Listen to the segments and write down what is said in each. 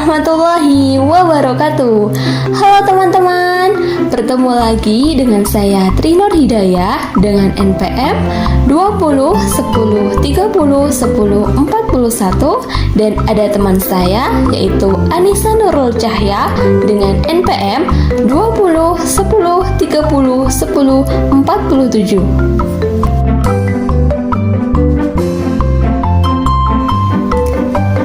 warahmatullahi wabarakatuh. Halo teman-teman, bertemu lagi dengan saya Trinur Hidayah dengan NPM 20 10 30 10 41 dan ada teman saya yaitu Anissa Nurul Cahya dengan NPM 20 10 30 10 47.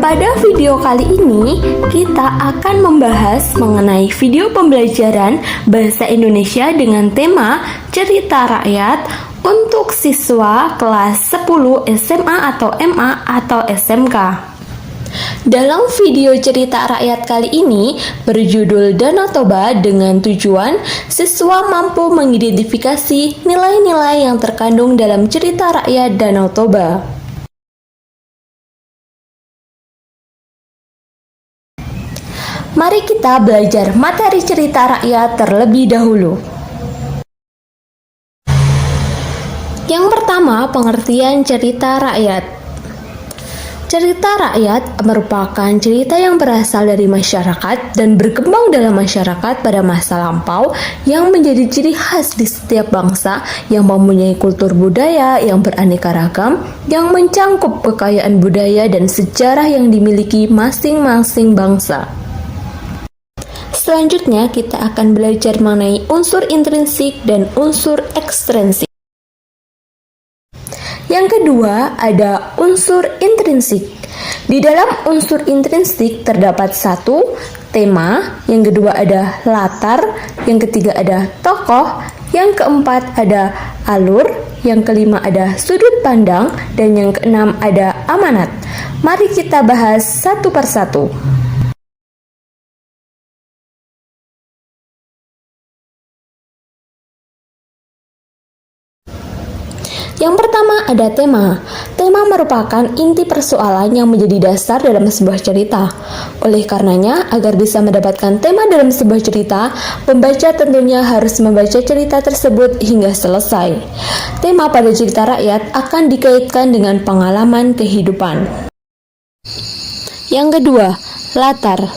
Pada video kali ini, kita akan membahas mengenai video pembelajaran Bahasa Indonesia dengan tema cerita rakyat untuk siswa kelas 10 SMA atau MA atau SMK. Dalam video cerita rakyat kali ini berjudul Danau Toba dengan tujuan siswa mampu mengidentifikasi nilai-nilai yang terkandung dalam cerita rakyat Danau Toba. Mari kita belajar materi cerita rakyat terlebih dahulu. Yang pertama, pengertian cerita rakyat. Cerita rakyat merupakan cerita yang berasal dari masyarakat dan berkembang dalam masyarakat pada masa lampau yang menjadi ciri khas di setiap bangsa yang mempunyai kultur budaya yang beraneka ragam yang mencangkup kekayaan budaya dan sejarah yang dimiliki masing-masing bangsa. Selanjutnya, kita akan belajar mengenai unsur intrinsik dan unsur ekstrinsik. Yang kedua, ada unsur intrinsik. Di dalam unsur intrinsik terdapat satu, tema, yang kedua ada latar, yang ketiga ada tokoh, yang keempat ada alur, yang kelima ada sudut pandang, dan yang keenam ada amanat. Mari kita bahas satu persatu. Yang pertama ada tema. Tema merupakan inti persoalan yang menjadi dasar dalam sebuah cerita. Oleh karenanya, agar bisa mendapatkan tema dalam sebuah cerita, pembaca tentunya harus membaca cerita tersebut hingga selesai. Tema pada cerita rakyat akan dikaitkan dengan pengalaman kehidupan. Yang kedua, latar.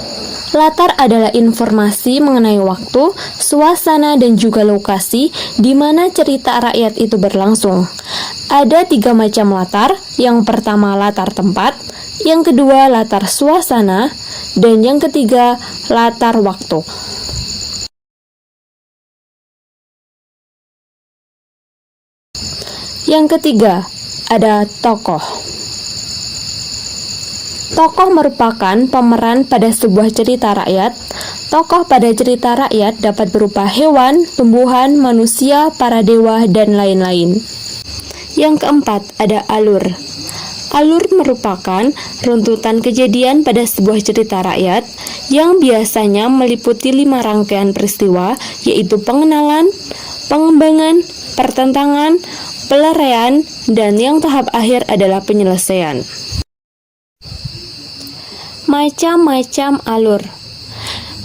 Latar adalah informasi mengenai waktu, suasana, dan juga lokasi di mana cerita rakyat itu berlangsung. Ada 3 macam latar, yang pertama latar tempat, yang kedua latar suasana, dan yang ketiga latar waktu. Yang ketiga, ada tokoh. Tokoh merupakan pemeran pada sebuah cerita rakyat. Tokoh pada cerita rakyat dapat berupa hewan, tumbuhan, manusia, para dewa, dan lain-lain. Yang keempat, ada alur. Alur merupakan runtutan kejadian pada sebuah cerita rakyat yang biasanya meliputi 5 rangkaian peristiwa, yaitu pengenalan, pengembangan, pertentangan, peleraian, dan yang tahap akhir adalah penyelesaian. Macam-macam alur.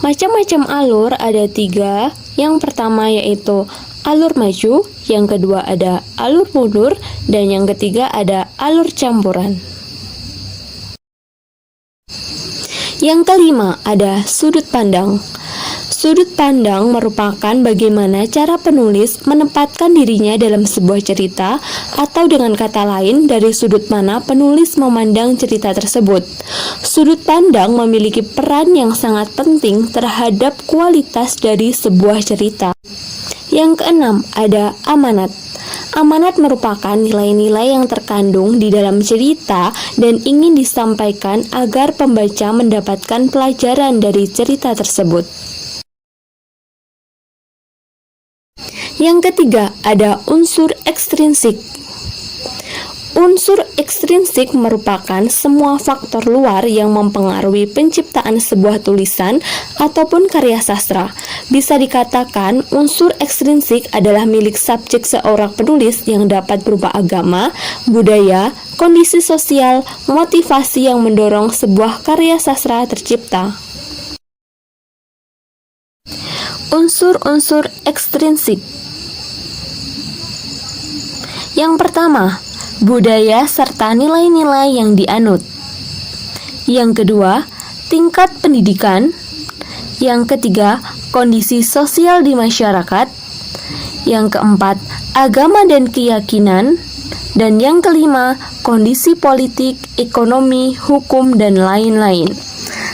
Macam-macam alur ada 3. Yang pertama yaitu alur maju, yang kedua ada alur mundur, dan yang ketiga ada alur campuran. Yang kelima ada sudut pandang. Sudut pandang merupakan bagaimana cara penulis menempatkan dirinya dalam sebuah cerita, atau dengan kata lain, dari sudut mana penulis memandang cerita tersebut. Sudut pandang memiliki peran yang sangat penting terhadap kualitas dari sebuah cerita. Yang keenam, ada amanat. Amanat merupakan nilai-nilai yang terkandung di dalam cerita dan ingin disampaikan agar pembaca mendapatkan pelajaran dari cerita tersebut. Yang ketiga, ada unsur ekstrinsik. Unsur ekstrinsik merupakan semua faktor luar yang mempengaruhi penciptaan sebuah tulisan ataupun karya sastra. Bisa dikatakan, unsur ekstrinsik adalah milik subjek seorang penulis yang dapat berupa agama, budaya, kondisi sosial, motivasi yang mendorong sebuah karya sastra tercipta. Unsur-unsur ekstrinsik. Yang pertama, budaya serta nilai-nilai yang dianut. Yang kedua, tingkat pendidikan. Yang ketiga, kondisi sosial di masyarakat. Yang keempat, agama dan keyakinan. Dan yang kelima, kondisi politik, ekonomi, hukum, dan lain-lain.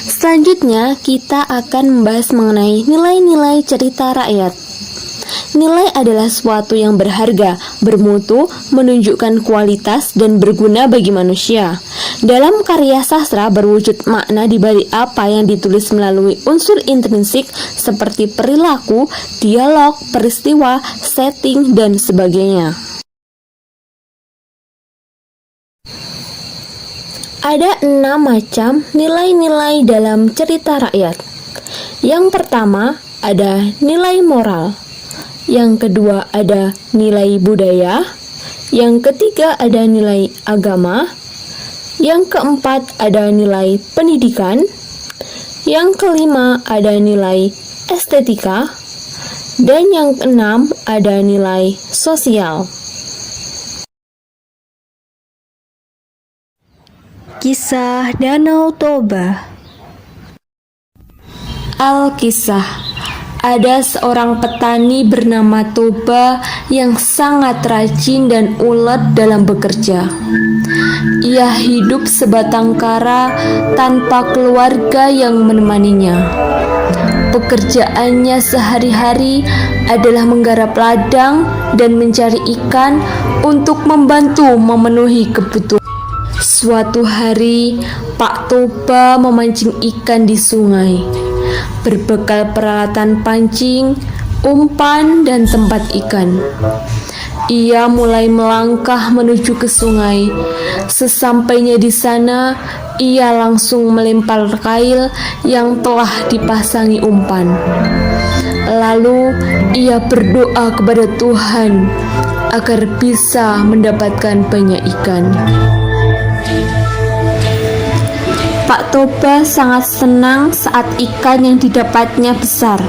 Selanjutnya, kita akan membahas mengenai nilai-nilai cerita rakyat. Nilai adalah sesuatu yang berharga, bermutu, menunjukkan kualitas, dan berguna bagi manusia. Dalam karya sastra berwujud makna di balik apa yang ditulis melalui unsur intrinsik seperti perilaku, dialog, peristiwa, setting, dan sebagainya. Ada 6 macam nilai-nilai dalam cerita rakyat. Yang pertama ada nilai moral. Yang kedua ada nilai budaya. Yang ketiga ada nilai agama. Yang keempat ada nilai pendidikan. Yang kelima ada nilai estetika. Dan yang keenam ada nilai sosial. Kisah Danau Toba. Alkisah. Ada seorang petani bernama Toba yang sangat rajin dan ulet dalam bekerja. Ia hidup sebatang kara tanpa keluarga yang menemaninya. Pekerjaannya sehari-hari adalah menggarap ladang dan mencari ikan untuk membantu memenuhi kebutuhan. Suatu hari, Pak Toba memancing ikan di sungai. Berbekal peralatan pancing, umpan, dan tempat ikan. Ia mulai melangkah menuju ke sungai. Sesampainya di sana, ia langsung melempar kail yang telah dipasangi umpan. Lalu ia berdoa kepada Tuhan agar bisa mendapatkan banyak ikan. Pak Toba sangat senang saat ikan yang didapatnya besar.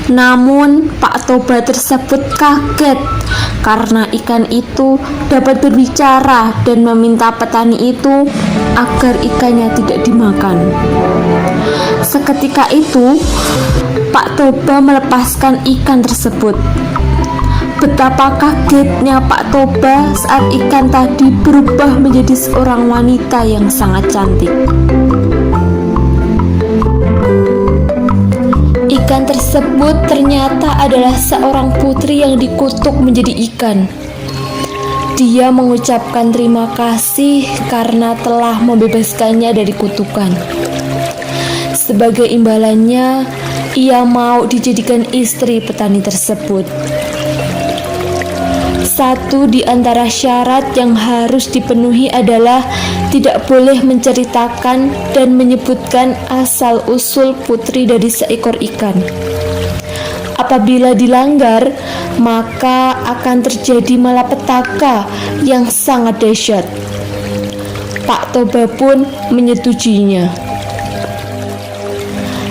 Namun Pak Toba tersebut kaget karena ikan itu dapat berbicara dan meminta petani itu agar ikannya tidak dimakan. Seketika itu Pak Toba melepaskan ikan tersebut. Betapa kagetnya Pak Toba saat ikan tadi berubah menjadi seorang wanita yang sangat cantik. Ikan tersebut ternyata adalah seorang putri yang dikutuk menjadi ikan. Dia mengucapkan terima kasih karena telah membebaskannya dari kutukan. Sebagai imbalannya, ia mau dijadikan istri petani tersebut. Satu di antara syarat yang harus dipenuhi adalah tidak boleh menceritakan dan menyebutkan asal-usul putri dari seekor ikan. Apabila dilanggar, maka akan terjadi malapetaka yang sangat dahsyat. Pak Toba pun menyetujuinya.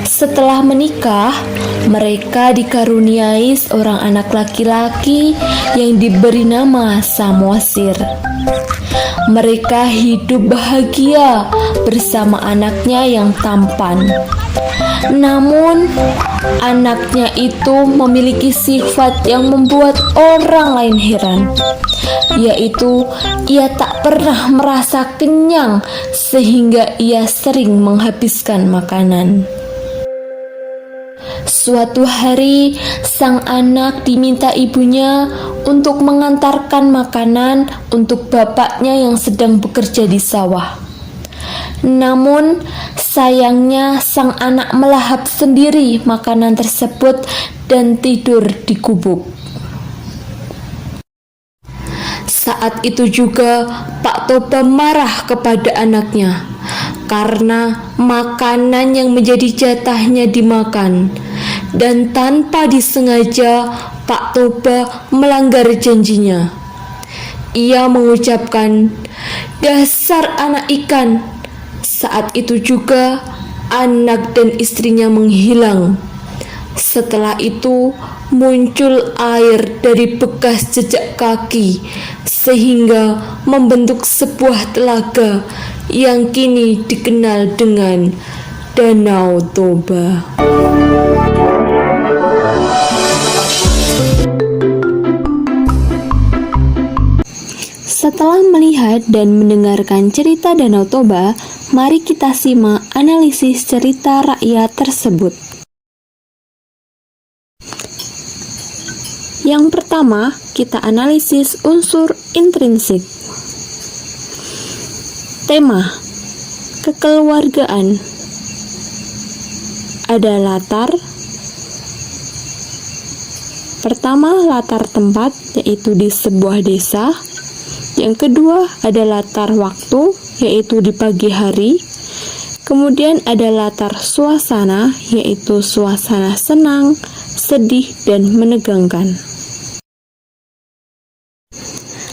Setelah menikah, mereka dikaruniai seorang anak laki-laki yang diberi nama Samosir. Mereka hidup bahagia bersama anaknya yang tampan. Namun, anaknya itu memiliki sifat yang membuat orang lain heran, yaitu ia tak pernah merasa kenyang sehingga ia sering menghabiskan makanan. Suatu hari, sang anak diminta ibunya untuk mengantarkan makanan untuk bapaknya yang sedang bekerja di sawah. Namun, sayangnya sang anak melahap sendiri makanan tersebut dan tidur di gubuk. Saat itu juga Pak Toba marah kepada anaknya karena makanan yang menjadi jatahnya dimakan. Dan tanpa disengaja Pak Toba melanggar janjinya. Ia mengucapkan, "Dasar anak ikan." Saat itu juga anak dan istrinya menghilang. Setelah itu muncul air dari bekas jejak kaki sehingga membentuk sebuah telaga yang kini dikenal dengan Danau Toba. Setelah melihat dan mendengarkan cerita Danau Toba, mari kita simak analisis cerita rakyat tersebut. Yang pertama, kita analisis unsur intrinsik. Tema: kekeluargaan. Ada latar. Pertama, latar tempat, yaitu di sebuah desa. Yang kedua, ada latar waktu, yaitu di pagi hari. Kemudian ada latar suasana, yaitu suasana senang, sedih, dan menegangkan.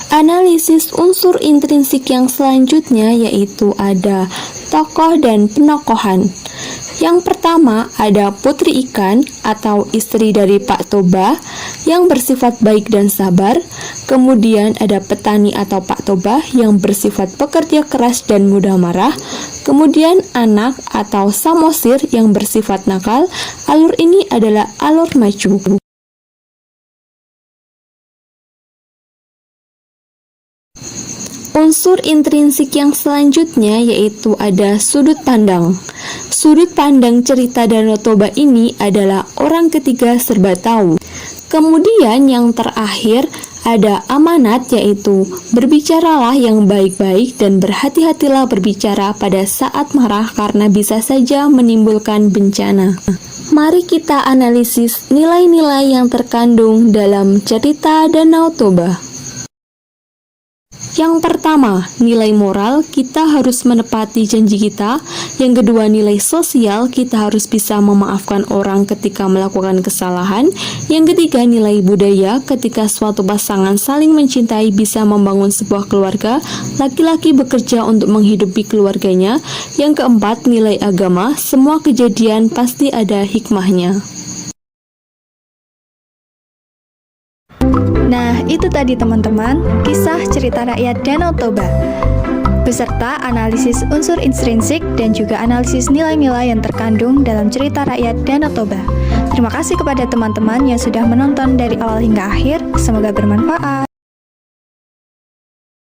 Analisis unsur intrinsik yang selanjutnya yaitu ada tokoh dan penokohan. Yang pertama ada Putri Ikan atau istri dari Pak Toba yang bersifat baik dan sabar. Kemudian ada petani atau Pak Toba yang bersifat pekerja keras dan mudah marah. Kemudian anak atau Samosir yang bersifat nakal. Alur ini adalah alur maju. Unsur intrinsik yang selanjutnya yaitu ada sudut pandang. Sudut pandang cerita Danau Toba ini adalah orang ketiga serba tahu. Kemudian yang terakhir ada amanat, yaitu berbicaralah yang baik-baik dan berhati-hatilah berbicara pada saat marah karena bisa saja menimbulkan bencana. Mari kita analisis nilai-nilai yang terkandung dalam cerita Danau Toba. Yang pertama, nilai moral, kita harus menepati janji kita. Yang kedua, nilai sosial, kita harus bisa memaafkan orang ketika melakukan kesalahan. Yang ketiga, nilai budaya, ketika suatu pasangan saling mencintai bisa membangun sebuah keluarga. Laki-laki bekerja untuk menghidupi keluarganya. Yang keempat, nilai agama, semua kejadian pasti ada hikmahnya. Nah, itu tadi teman-teman, kisah cerita rakyat Danau Toba, beserta analisis unsur intrinsik dan juga analisis nilai-nilai yang terkandung dalam cerita rakyat Danau Toba. Terima kasih kepada teman-teman yang sudah menonton dari awal hingga akhir, semoga bermanfaat.